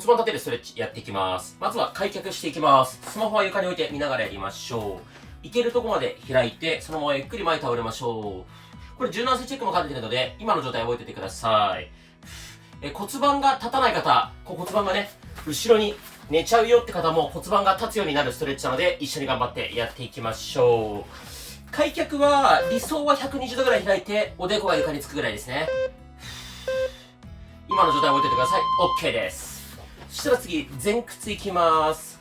骨盤立てるストレッチやっていきます。まずは開脚していきます。スマホは床に置いて見ながらやりましょう。いけるとこまで開いて、そのままゆっくり前に倒れましょう。これ柔軟性チェックも兼ねてるので、今の状態覚えておいてください。骨盤が立たない方、骨盤がね、後ろに寝ちゃうよって方も骨盤が立つようになるストレッチなので、一緒に頑張ってやっていきましょう。開脚は、理想は120度ぐらい開いて、おでこが床につくぐらいですね。今の状態覚えておいてください。OK です。そしたら次、前屈いきます。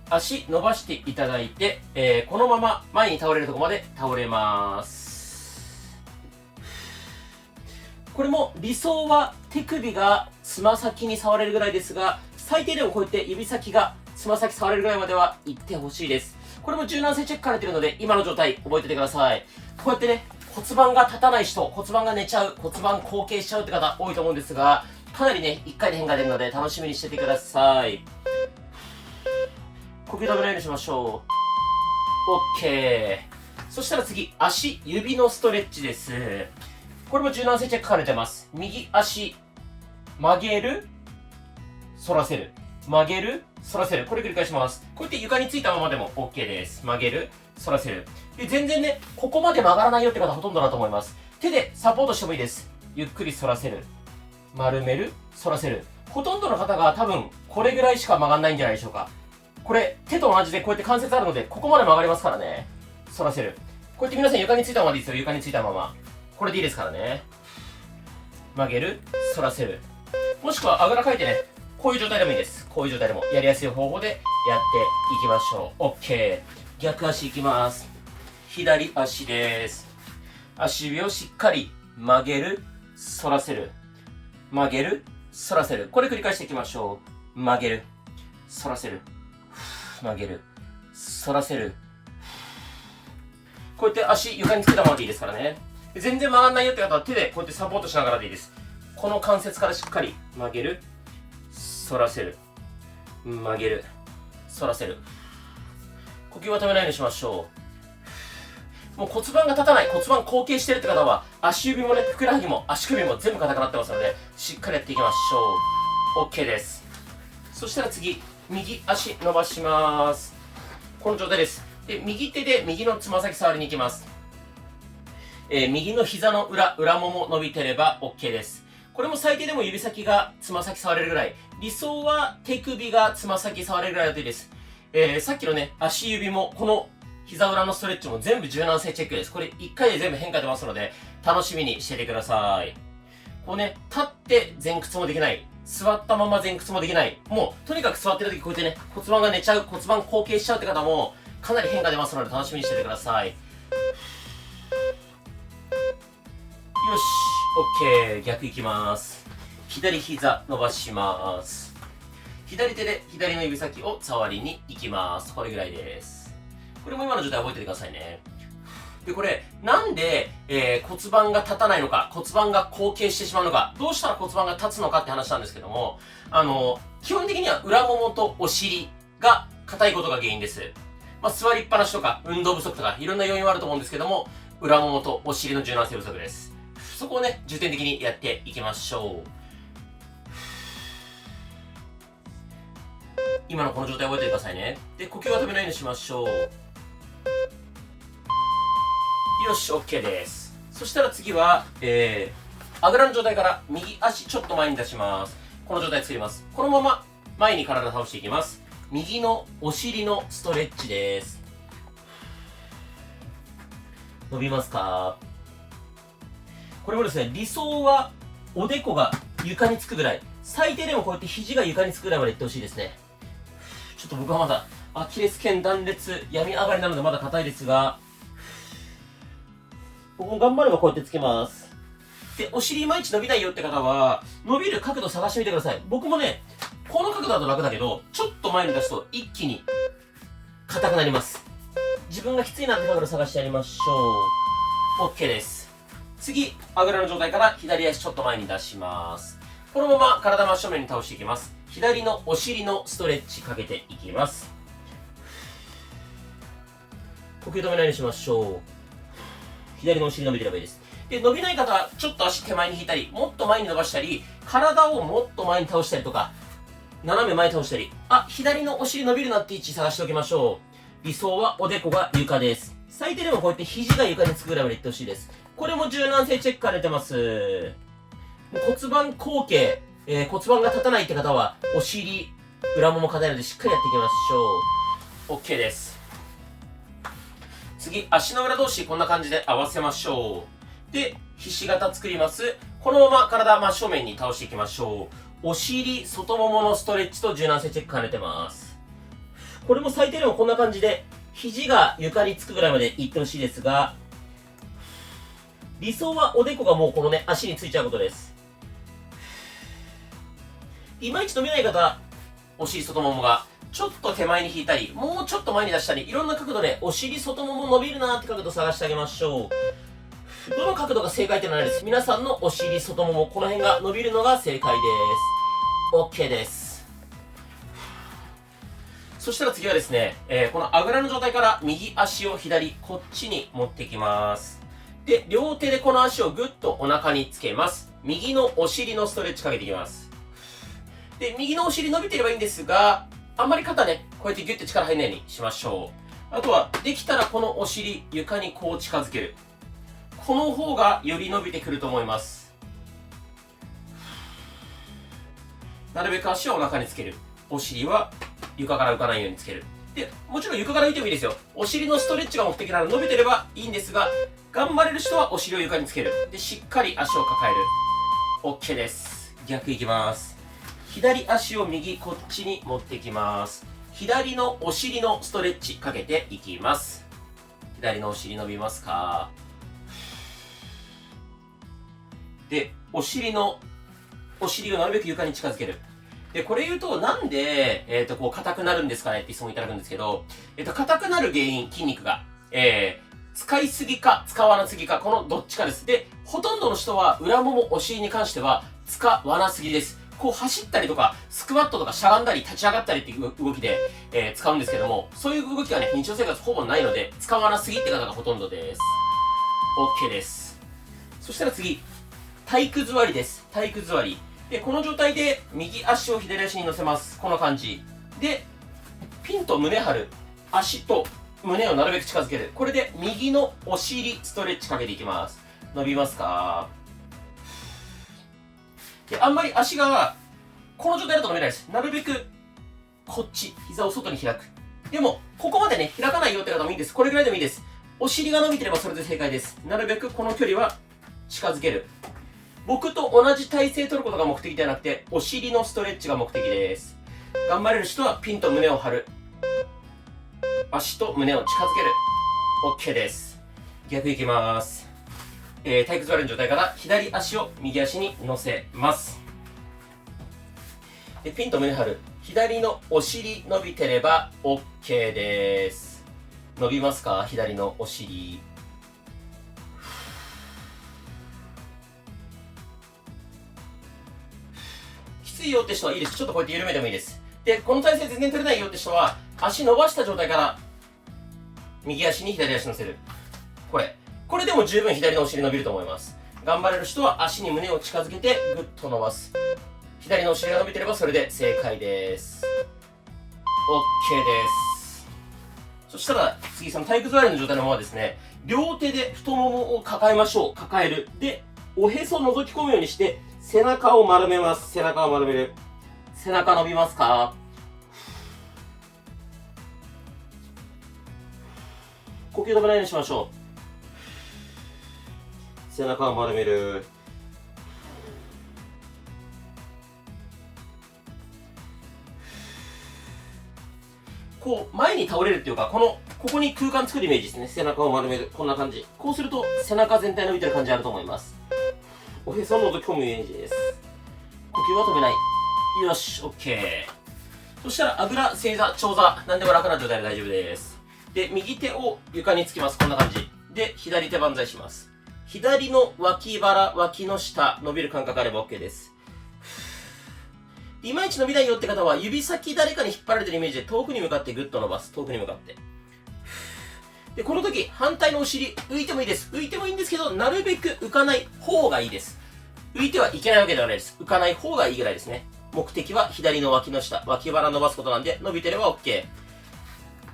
足伸ばしていただいて、このまま前に倒れるところまで倒れます。これも理想は手首がつま先に触れるぐらいですが、最低でもこうやって指先がつま先触れるぐらいまでは行ってほしいです。これも柔軟性チェック兼ねてるので、今の状態覚えておいてください。こうやってね、骨盤が立たない人、骨盤が寝ちゃう、骨盤後傾しちゃうって方多いと思うんですが、かなりね、1回で変化出るので楽しみにしててください。呼吸止めないようにしましょう。OK。そしたら次、足、指のストレッチです。これも柔軟性チェック兼ねてます。右足、曲げる、反らせる。曲げる、反らせる。これ繰り返します。こうやって床についたままでも OK です。曲げる、反らせる。で、全然ね、ここまで曲がらないよって方ほとんどだと思います。手でサポートしてもいいです。ゆっくり反らせる。丸める、反らせる。ほとんどの方が多分、これぐらいしか曲がんないんじゃないでしょうか。これ、手と同じでこうやって関節あるので、ここまで曲がりますからね。反らせる。こうやって皆さん床についたままでいいですよ。床についたまま。これでいいですからね。曲げる、反らせる。もしくはあぐらかいてね、こういう状態でもいいです。こういう状態でもやりやすい方法でやっていきましょう。OK。逆足いきます。左足です。足指をしっかり曲げる、反らせる。曲げる、反らせる。これ繰り返していきましょう。曲げる、反らせる。曲げる、反らせる。こうやって足床につけたままでいいですからね。全然曲がんないよって方は手でこうやってサポートしながらでいいです。この関節からしっかり曲げる、反らせる。曲げる、反らせる。呼吸は止めないようにしましょう。もう骨盤が立たない、骨盤後傾してるって方は、足指もね、ふくらはぎも足首も全部硬くなってますので、しっかりやっていきましょう。OK です。そしたら次、右足伸ばします。この状態です。で、右手で右のつま先触りに行きます。右の膝の裏もも伸びてれば OK です。これも最低でも指先がつま先触れるぐらい。理想は手首がつま先触れるぐらいだといいです。さっきのね、足指もこの膝裏のストレッチも全部柔軟性チェックです。これ1回で全部変化出ますので、楽しみにしててください。こうね、立って前屈もできない。座ったまま前屈もできない。もう、とにかく座ってる時こうやってね、骨盤が寝ちゃう、骨盤後傾しちゃうって方も、かなり変化出ますので楽しみにしててください。よし、OK。逆いきます。左膝伸ばします。左手で左の指先を触りに行きます。これぐらいです。これも今の状態覚えててくださいね。で、これ、なんで、骨盤が立たないのか、骨盤が後傾してしまうのか、どうしたら骨盤が立つのかって話なんですけども、基本的には裏ももとお尻が硬いことが原因です。座りっぱなしとか、運動不足とか、いろんな要因はあると思うんですけども、裏ももとお尻の柔軟性不足です。そこをね、重点的にやっていきましょう。今のこの状態覚えててくださいね。で、呼吸は止めないようにしましょう。よし、OK です。そしたら次は、あぐらの状態から右足ちょっと前に出します。この状態作ります。このまま前に体倒していきます。右のお尻のストレッチです。伸びますか？これもですね、理想はおでこが床につくぐらい。最低でもこうやって肘が床につくぐらいまでいってほしいですね。ちょっと僕はまだアキレス腱断裂、病み上がりなのでまだ硬いですが、僕も頑張ればこうやってつけます。で、お尻いまいち伸びないよって方は、伸びる角度探してみてください。僕もね、この角度だと楽だけど、ちょっと前に出すと一気に硬くなります。自分がきついなって角度探してやりましょう。OK です。次、あぐらの状態から左足ちょっと前に出します。このまま体真正面に倒していきます。左のお尻のストレッチかけていきます。呼吸止めないようにしましょう。左のお尻伸びてればいいです。で、伸びない方はちょっと足手前に引いたり、もっと前に伸ばしたり、体をもっと前に倒したりとか、斜め前倒したり。左のお尻伸びるなって位置探しておきましょう。理想はおでこが床です。最低でもこうやって肘が床につくぐらいまでいってほしいです。これも柔軟性チェックされてます。骨盤後傾、骨盤が立たないって方は、お尻、裏もも硬いのでしっかりやっていきましょう。OK です。次、足の裏同士こんな感じで合わせましょう。で、ひし形作ります。このまま体真正面に倒していきましょう。お尻、外もものストレッチと柔軟性チェック兼ねてます。これも最低でもこんな感じで、肘が床につくぐらいまでいってほしいですが、理想はおでこがもうこのね、足についちゃうことです。いまいち伸びない方、お尻外ももがちょっと手前に引いたり、もうちょっと前に出したり、いろんな角度でお尻外もも伸びるなーって角度探してあげましょう。どの角度が正解ってのはないです。皆さんのお尻外もも、この辺が伸びるのが正解です。OK です。そしたら次はですね、このあぐらの状態から右足を左、こっちに持ってきます。で、両手でこの足をぐっとお腹につけます。右のお尻のストレッチかけていきます。で、右のお尻伸びてればいいんですが、あんまり肩ね、こうやってギュッて力入んないようにしましょう。あとは、できたらこのお尻、床にこう近づける。この方がより伸びてくると思います。なるべく足をお腹につける。お尻は床から浮かないようにつける。で、もちろん床から浮いてもいいですよ。お尻のストレッチが目的なら伸びてればいいんですが、頑張れる人はお尻を床につける。で、しっかり足を抱える。OK です。逆いきます。左足を右こっちに持ってきます。左のお尻のストレッチかけていきます。左のお尻伸びますか？で、お尻をなるべく床に近づける。で、これ言うと、なんで、こう、硬くなるんですかねって質問いただくんですけど、硬くなる原因、筋肉が、使いすぎか、使わなすぎか、このどっちかです。で、ほとんどの人は、裏もも、お尻に関しては、使わなすぎです。こう走ったりとか、スクワットとかしゃがんだり立ち上がったりっていう動きで、使うんですけども、そういう動きがね、日常生活ほぼないので、使わなすぎって方がほとんどです。OK です。そしたら次、体育座りです。体育座り。で、この状態で右足を左足に乗せます。こんな感じ。で、ピンと胸張る。足と胸をなるべく近づける。これで右のお尻ストレッチかけていきます。伸びますか？で、あんまり足が、この状態だと伸びないです。なるべく、こっち、膝を外に開く。でも、ここまでね、開かないよって方もいいんです。これぐらいでもいいです。お尻が伸びてればそれで正解です。なるべくこの距離は近づける。僕と同じ体勢取ることが目的ではなくて、お尻のストレッチが目的です。頑張れる人はピンと胸を張る。足と胸を近づける。OK です。逆いきます。体育座りの状態から左足を右足に乗せます。で、ピンと胸張る。左のお尻伸びてれば OK です。伸びますか？左のお尻。きついよって人はいいです。ちょっとこうやって緩めてもいいです。で、この体勢全然取れないよって人は、足伸ばした状態から、右足に左足乗せる。これでも十分左のお尻伸びると思います。頑張れる人は足に胸を近づけて、ぐっと伸ばす。左のお尻が伸びてればそれで正解です。OK です。そしたら、次その体育座りの状態のままですね、両手で太ももを抱えましょう。抱える。で、おへそを覗き込むようにして、背中を丸めます。背中を丸める。背中伸びますか？呼吸止めないようにしましょう。背中を丸める。こう、前に倒れるっていうか、ここに空間作るイメージですね。背中を丸める。こんな感じ。こうすると、背中全体伸びてる感じあると思います。おへそを覗き込むイメージです。呼吸は止めない。よし、OK。そしたら、あぐら、正座、長座、なんでも楽な状態で大丈夫です。で、右手を床につきます。こんな感じ。で、左手万歳します。左の脇腹、脇の下、伸びる感覚あれば OK です。いまいち伸びないよって方は、指先誰かに引っ張られてるイメージで遠くに向かってグッと伸ばす。遠くに向かって。で、この時、反対のお尻、浮いてもいいです。浮いてもいいんですけど、なるべく浮かない方がいいです。浮いてはいけないわけではないです。浮かない方がいいぐらいですね。目的は左の脇の下、脇腹伸ばすことなんで、伸びてれば OK。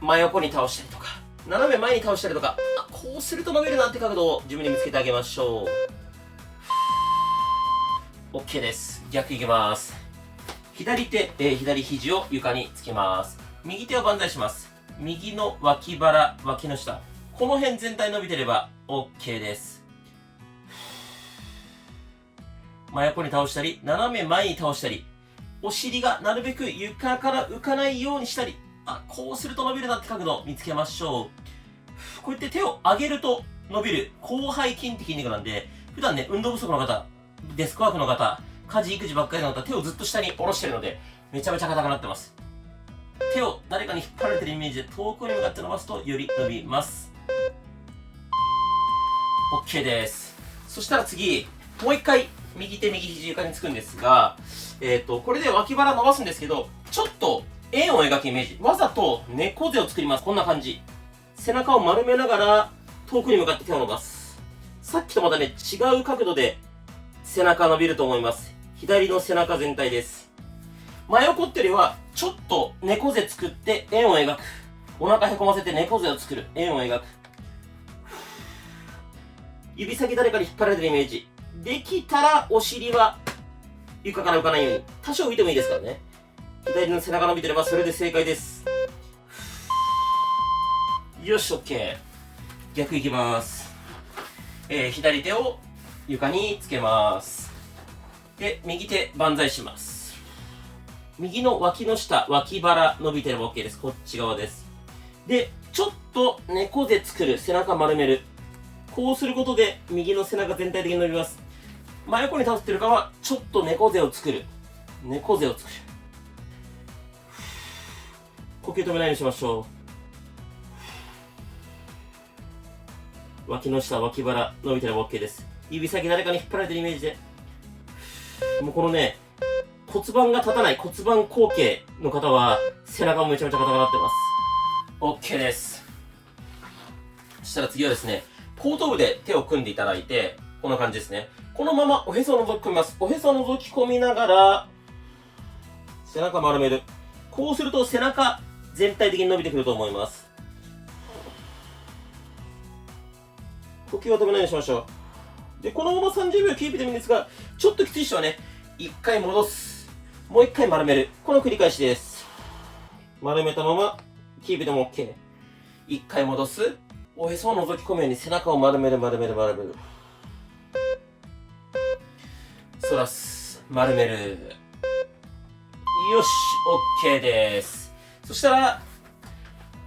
真横に倒したりとか、斜め前に倒したりとか、こうすると伸びるなって角度を自分に見つけてあげましょう。OK です。逆いきます。左手、左肘を床につけます。右手を万歳します。右の脇腹、脇の下。この辺全体伸びてれば OK です。真横に倒したり、斜め前に倒したり、お尻がなるべく床から浮かないようにしたり、こうすると伸びるなって角度を見つけましょう。こうやって手を上げると伸びる広背筋って筋肉なんで、普段ね、運動不足の方、デスクワークの方、家事育児ばっかりの方、手をずっと下に下ろしてるので、めちゃめちゃ硬くなってます。手を誰かに引っ張られてるイメージで遠くに向かって伸ばすとより伸びます。OK です。そしたら次、もう一回、右手右肘床につくんですが、これで脇腹伸ばすんですけど、ちょっと円を描くイメージ。わざと猫背を作ります。こんな感じ。背中を丸めながら遠くに向かって手を伸ばす。さっきとまたね、違う角度で背中伸びると思います。左の背中全体です。真横ってよりは、ちょっと猫背作って円を描く。お腹へこませて猫背を作る。円を描く。指先誰かに引っ張られてるイメージ。できたらお尻は床から浮かないように。多少浮いてもいいですからね。左の背中伸びてればそれで正解です。よし、OK。逆いきます。左手を床につけます。で、右手万歳します。右の脇の下、脇腹伸びてれば OK です。こっち側です。で、ちょっと猫背作る。背中丸める。こうすることで右の背中全体的に伸びます。真横に倒ってるかは、ちょっと猫背を作る。猫背を作る。呼吸止めないようにしましょう。脇の下、脇腹伸びてれば OK です。指先誰かに引っ張られてるイメージで。もうこのね、骨盤が立たない骨盤後傾の方は、背中もめちゃめちゃ硬くなってます。OK です。そしたら次はですね、後頭部で手を組んでいただいて、こんな感じですね。このままおへそを覗き込みます。おへそを覗き込みながら、背中丸める。こうすると背中全体的に伸びてくると思います。呼吸を止めないようにしましょう。で、このまま30秒キープでもいいんですが、ちょっときつい人はね、一回戻す。もう一回丸める。この繰り返しです。丸めたまま、キープでも OK。一回戻す。おへそを覗き込むように背中を丸める、丸める、丸める。反らす。丸める。よし、OK です。そしたら、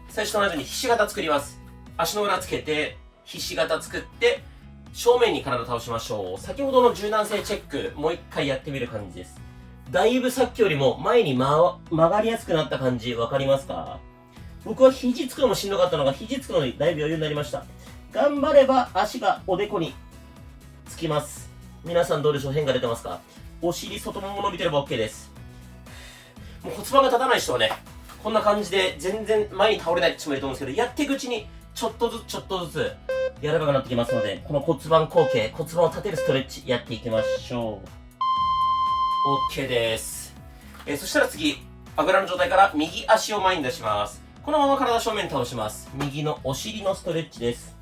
最初と同じようにひし形作ります。足の裏つけて、ひし形作って、正面に体倒しましょう。先ほどの柔軟性チェック、もう一回やってみる感じです。だいぶさっきよりも前に曲がりやすくなった感じ、わかりますか？僕は肘つくのもしんどかったのが、肘つくのにだいぶ余裕になりました。頑張れば足がおでこにつきます。皆さんどうでしょう？変化出てますか？お尻外もも伸びてれば OK です。もう骨盤が立たない人はね、こんな感じで全然前に倒れないって人もいると思うんですけど、やっていくうちにちょっとずつちょっとずつやればよくなってきますので、この骨盤後傾、骨盤を立てるストレッチやっていきましょう。OK です。そしたら次、あぐらの状態から右足を前に出します。このまま体正面に倒します。右のお尻のストレッチです。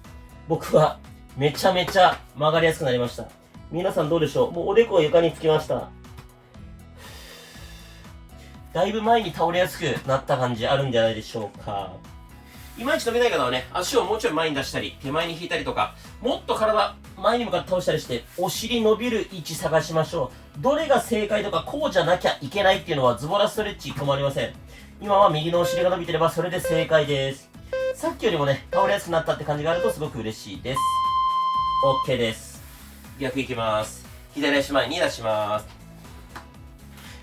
僕はめちゃめちゃ曲がりやすくなりました。皆さんどうでしょう？もうおでこは床につきました。だいぶ前に倒れやすくなった感じあるんじゃないでしょうか。いまいち伸びない方はね、足をもうちょい前に出したり、手前に引いたりとか、もっと体前に向かって倒したりして、お尻伸びる位置探しましょう。どれが正解とか、こうじゃなきゃいけないっていうのはズボラストレッチ困りません。今は右のお尻が伸びてればそれで正解です。さっきよりもね、倒れやすくなったって感じがあるとすごく嬉しいです。OK です。逆いきます。左足前に出します。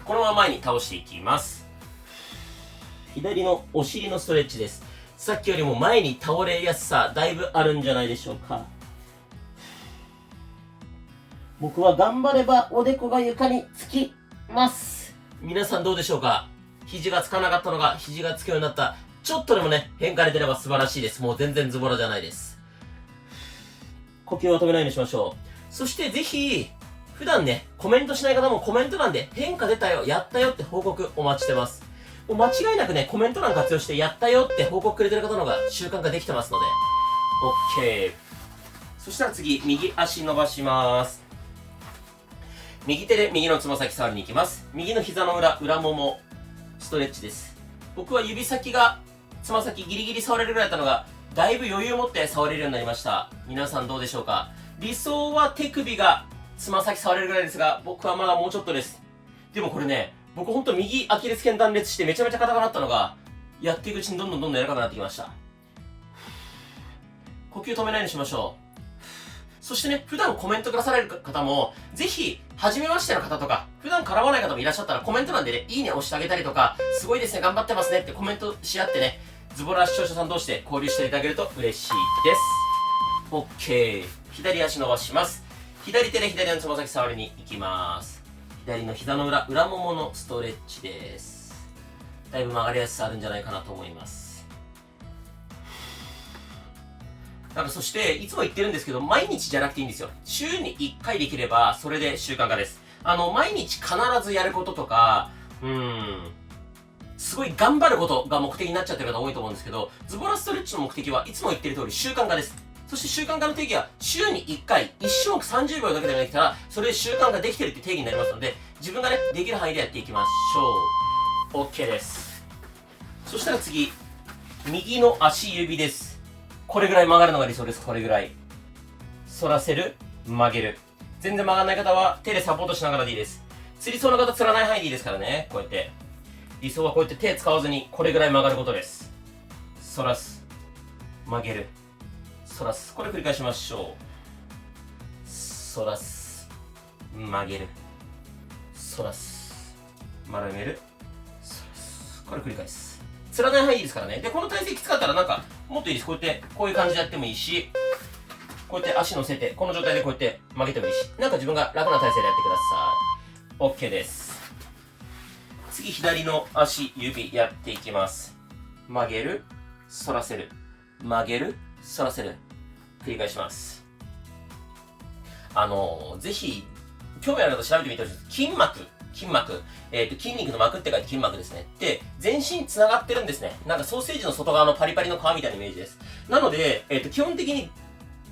このまま前に倒していきます。左のお尻のストレッチです。さっきよりも前に倒れやすさだいぶあるんじゃないでしょうか。僕は頑張ればおでこが床につきます。皆さんどうでしょうか？肘がつかなかったのが肘がつくようになった。ちょっとでもね、変化出てれば素晴らしいです。もう全然ズボラじゃないです。呼吸を止めないようにしましょう。そしてぜひ、普段ね、コメントしない方もコメント欄で変化出たよ、やったよって報告お待ちしてます。もう間違いなくね、コメント欄活用してやったよって報告くれてる方の方が習慣ができてますので。OK。そしたら次、右足伸ばします。右手で右のつま先触りに行きます。右の膝の裏、裏もも、ストレッチです。僕は指先がつま先ギリギリ触れるぐらいだったのが、だいぶ余裕を持って触れるようになりました。皆さんどうでしょうか？理想は手首がつま先触れるぐらいですが、僕はまだもうちょっとです。でもこれね、僕ほんと右アキレス腱断裂してめちゃめちゃ硬くなったのが、やっていくうちにどんどん柔らかくなってきました。呼吸止めないようにしましょう。そしてね、普段コメントくだされる方も、ぜひ、初めましての方とか、普段絡まない方もいらっしゃったらコメント欄でね、いいね押してあげたりとか、すごいですね、頑張ってますねってコメントし合ってね、ズボラ視聴者さん同士で交流していただけると嬉しいです。OK。左足伸ばします。左手で左のつま先触りに行きます。左の膝の裏、裏もものストレッチです。だいぶ曲がりやすさあるんじゃないかなと思います。そして、いつも言ってるんですけど、毎日じゃなくていいんですよ。週に1回できれば、それで習慣化です。毎日必ずやることとか、すごい頑張ることが目的になっちゃってる方多いと思うんですけど、ズボラストレッチの目的はいつも言ってる通り習慣化です。そして習慣化の定義は、週に1回、1種目30秒だけでもできたら、それで習慣ができてるって定義になりますので、自分がね、できる範囲でやっていきましょう。OK です。そしたら次、右の足指です。これぐらい曲がるのが理想です。これぐらい。反らせる、曲げる。全然曲がらない方は手でサポートしながらでいいです。つりそうな方、つらない範囲でいいですからね。こうやって。理想はこうやって手使わずに、これぐらい曲がることです。反らす、曲げる、反らす。これ繰り返しましょう。反らす、曲げる、反らす、丸める、反らす。これ繰り返す。つらない範囲でいいですからね。で、この体勢きつかったらなんか、もっといいです。こうやって、こういう感じでやってもいいし、こうやって足乗せて、この状態でこうやって曲げてもいいし、なんか自分が楽な体勢でやってください。OK です。次、左の足、指やっていきます。曲げる、反らせる。曲げる、反らせる。繰り返します。ぜひ、興味ある方調べてみてほしいです。筋膜。筋肉の膜って書いて筋膜ですね。で、全身繋がってるんですね。なんかソーセージの外側のパリパリの皮みたいなイメージです。なので、基本的に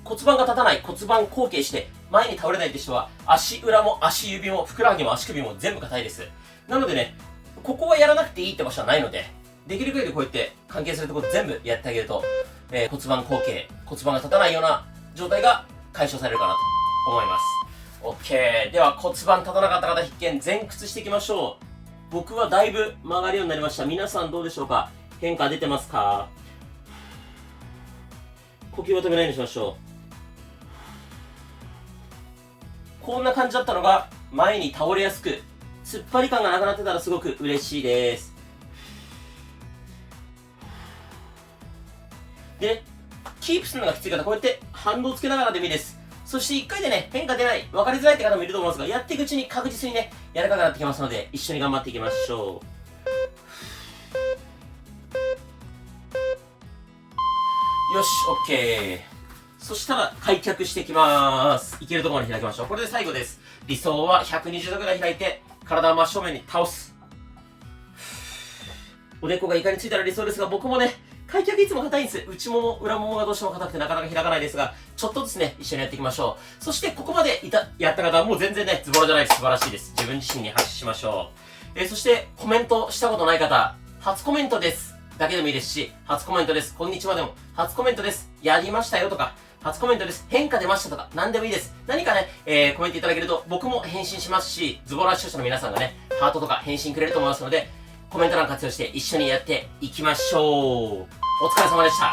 骨盤が立たない、骨盤後傾して前に倒れないって人は、足裏も足指もふくらはぎも足首も全部硬いです。なのでね、ここはやらなくていいって場所はないので、できる限りこうやって関係するところ全部やってあげると、骨盤後傾、骨盤が立たないような状態が解消されるかなと思います。OK。では骨盤立たなかった方必見、前屈していきましょう。僕はだいぶ曲がるようになりました。皆さんどうでしょうか？変化出てますか？呼吸を止めないようにしましょう。こんな感じだったのが前に倒れやすく、突っ張り感がなくなってたらすごく嬉しいです。で、キープするのがきつい方、こうやって反動をつけながらでもいいです。そして1回でね、変化出ない、分かりづらいって方もいると思いますが、やっていくうちに確実にね、柔らかくなってきますので、一緒に頑張っていきましょう。よし、OK。そしたら開脚していきます。いけるところまで開きましょう。これで最後です。理想は120度ぐらい開いて、体を真正面に倒す。おでこが床についたら理想ですが、僕もね、開脚いつも硬いんです。内もも、裏ももがどうしても硬くてなかなか開かないですが、ちょっとずつね、一緒にやっていきましょう。そして、ここまでやった方はもう全然ね、ズボラじゃないです。素晴らしいです。自分自身に発信しましょう。そして、コメントしたことない方、初コメントです。だけでもいいですし、初コメントです。こんにちはでも、初コメントです。やりましたよとか、初コメントです。変化出ましたとか、何でもいいです。何かね、コメントいただけると、僕も返信しますし、ズボラ視聴者の皆さんがね、ハートとか返信くれると思いますので、コメント欄活用して一緒にやっていきましょう。お疲れ様でした。